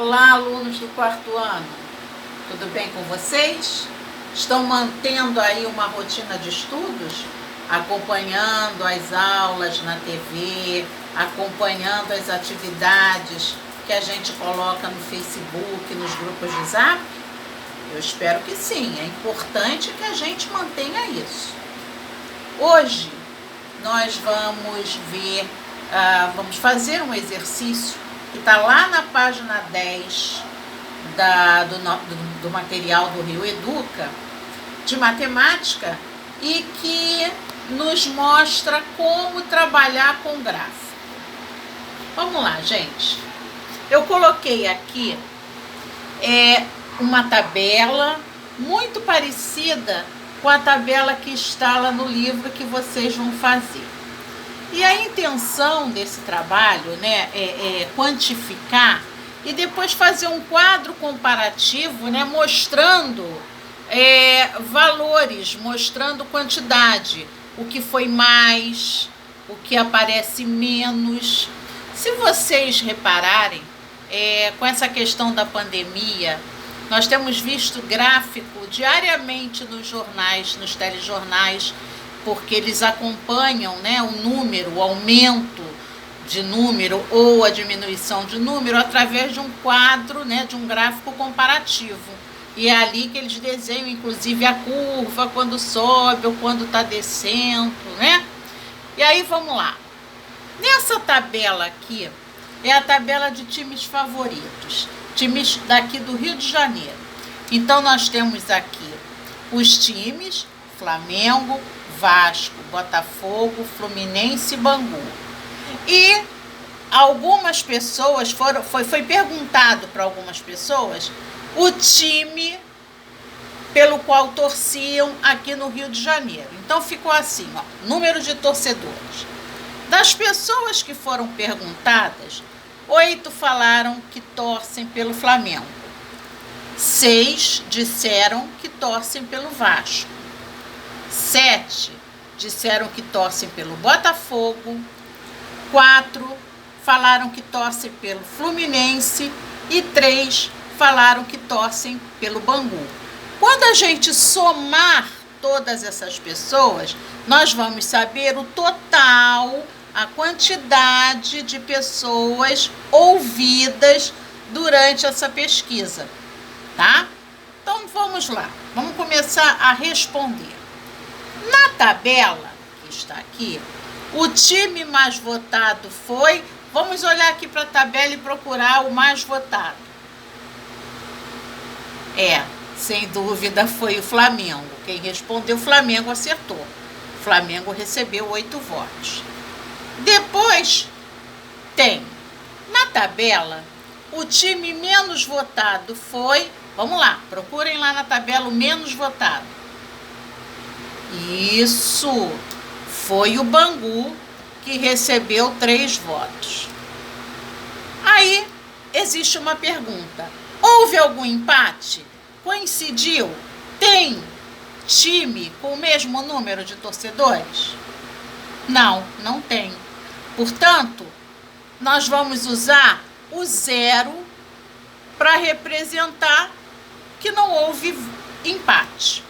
Olá, alunos do quarto ano, tudo bem com vocês? Estão mantendo aí uma rotina de estudos? Acompanhando as aulas na TV, acompanhando as atividades que a gente coloca no Facebook, nos grupos de Zap? Eu espero que sim, é importante que a gente mantenha isso. Hoje nós vamos ver, vamos fazer um exercício que está lá na página 10 do material do Rio Educa, de matemática, e que nos mostra como trabalhar com gráfico. Vamos lá, gente. Eu coloquei aqui uma tabela muito parecida com a tabela que está lá no livro que vocês vão fazer. E a intenção desse trabalho, né, é quantificar e depois fazer um quadro comparativo, né, mostrando valores, mostrando quantidade, o que foi mais, o que aparece menos. Se vocês repararem, com essa questão da pandemia, nós temos visto gráfico diariamente nos jornais, nos telejornais, porque eles acompanham, né, o número, o aumento de número ou a diminuição de número através de um quadro, né, de um gráfico comparativo. E é ali que eles desenham, inclusive, a curva, quando sobe ou quando está descendo, né? E aí, vamos lá. Nessa tabela aqui, é a tabela de times favoritos, times daqui do Rio de Janeiro. Então, nós temos aqui os times Flamengo, Vasco, Botafogo, Fluminense e Bangu. E algumas pessoas foi perguntado para algumas pessoas o time pelo qual torciam aqui no Rio de Janeiro. Então ficou assim, ó, número de torcedores. Das pessoas que foram perguntadas, 8 falaram que torcem pelo Flamengo. 6 disseram que torcem pelo Vasco. 7 disseram que torcem pelo Botafogo. 4 falaram que torcem pelo Fluminense e 3 falaram que torcem pelo Bangu. Quando a gente somar todas essas pessoas, nós vamos saber o total, a quantidade de pessoas ouvidas durante essa pesquisa, tá? Então vamos lá, vamos começar a responder. Na tabela que está aqui, o time mais votado foi... Vamos olhar aqui para a tabela e procurar o mais votado. Sem dúvida foi o Flamengo. Quem respondeu Flamengo acertou. O Flamengo recebeu 8 votos. Depois tem, na tabela, o time menos votado foi... Vamos lá, procurem lá na tabela o menos votado. Isso, foi o Bangu, que recebeu 3 votos. Aí, existe uma pergunta. Houve algum empate? Coincidiu? Tem time com o mesmo número de torcedores? Não, não tem. Portanto, nós vamos usar o 0 para representar que não houve empate.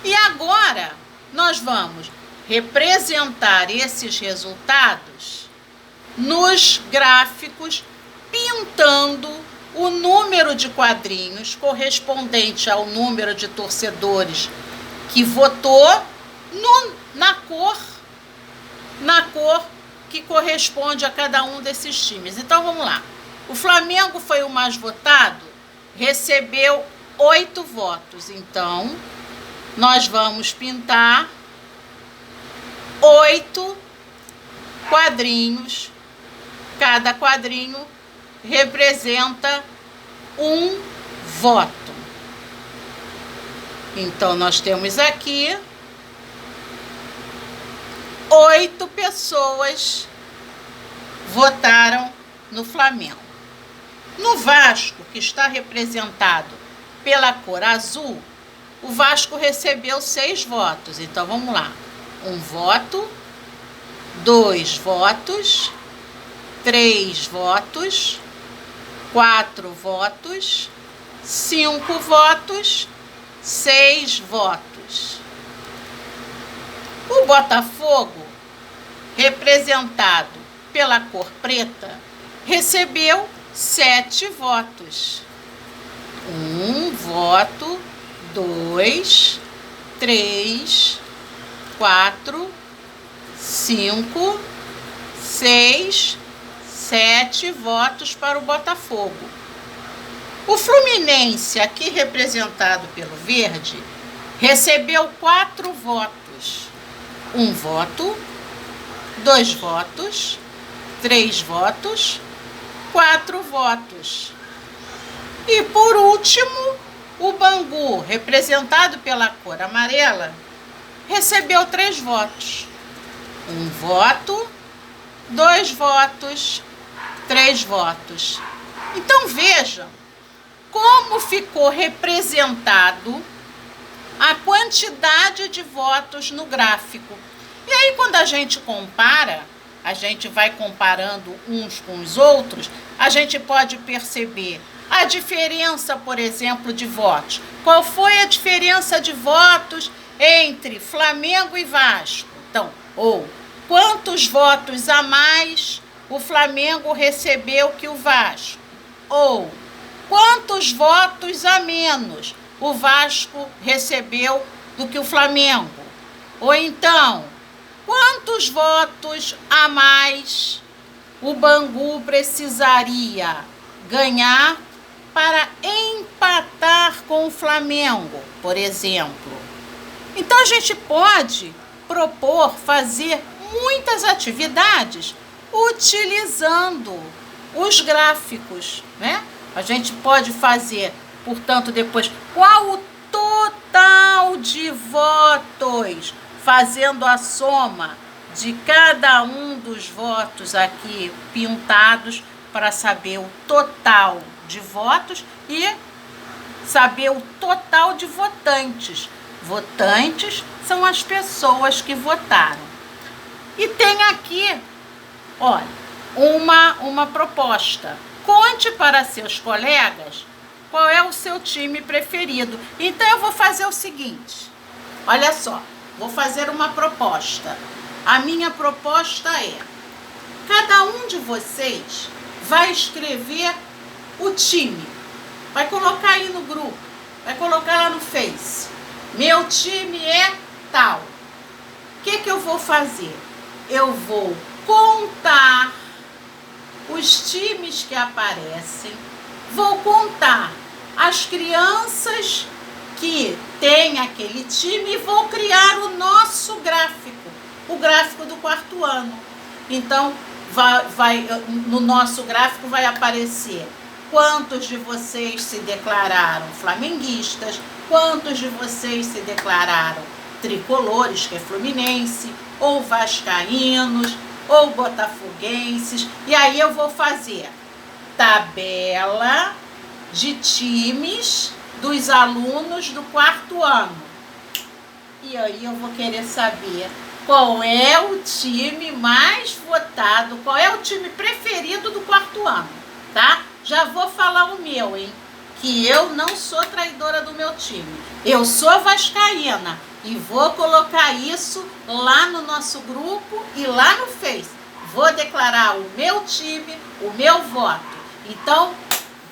E agora, nós vamos representar esses resultados nos gráficos, pintando o número de quadrinhos correspondente ao número de torcedores que votou na cor que corresponde a cada um desses times. Então, vamos lá. O Flamengo foi o mais votado, recebeu 8 votos. Então, nós vamos pintar 8 quadrinhos. Cada quadrinho representa um voto. Então, nós temos aqui 8 pessoas votaram no Flamengo. No Vasco, que está representado pela cor azul, o Vasco recebeu 6 votos. Então, vamos lá. 1 voto, 2 votos, 3 votos, 4 votos, 5 votos, 6 votos. O Botafogo, representado pela cor preta, recebeu 7 votos. 1 voto, 2, 3, 4, 5, 6, 7 votos para o Botafogo. O Fluminense, aqui representado pelo verde, recebeu 4 votos. 1 voto, 2 votos, 3 votos, 4 votos. E por último, o Bangu, representado pela cor amarela, recebeu 3 votos. 1 voto, 2 votos, 3 votos. Então vejam como ficou representado a quantidade de votos no gráfico. E aí, quando a gente compara, a gente vai comparando uns com os outros, a gente pode perceber a diferença, por exemplo, de votos. Qual foi a diferença de votos entre Flamengo e Vasco? Então, ou quantos votos a mais o Flamengo recebeu que o Vasco? Ou quantos votos a menos o Vasco recebeu do que o Flamengo? Ou então, quantos votos a mais o Bangu precisaria ganhar para empatar com o Flamengo, por exemplo? Então, a gente pode propor fazer muitas atividades utilizando os gráficos, né? A gente pode fazer, portanto, depois, qual o total de votos, fazendo a soma de cada um dos votos aqui pintados para saber o total de votos e saber o total de votantes. Votantes são as pessoas que votaram. E tem aqui, olha, uma proposta. Conte para seus colegas qual é o seu time preferido. Então, eu vou fazer o seguinte. Olha só, vou fazer uma proposta. A minha proposta é: cada um de vocês vai escrever o time. Vai colocar aí no grupo. Vai colocar lá no Face. Meu time é tal. O que eu vou fazer? Eu vou contar os times que aparecem, vou contar as crianças que têm aquele time e vou criar o nosso gráfico, o gráfico do 4º ano. Então, no nosso gráfico vai aparecer quantos de vocês se declararam flamenguistas, quantos de vocês se declararam tricolores, que é Fluminense, ou vascaínos, ou botafoguenses. E aí eu vou fazer tabela de times dos alunos do 4º ano. E aí eu vou querer saber qual é o time mais votado, qual é o time preferido do 4º ano, tá? Já vou falar o meu, hein? Que eu não sou traidora do meu time. Eu sou vascaína. E vou colocar isso lá no nosso grupo e lá no Face. Vou declarar o meu time, o meu voto. Então,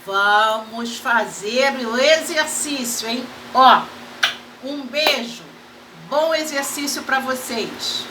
vamos fazer o exercício, hein? Ó, um beijo. Bom exercício para vocês.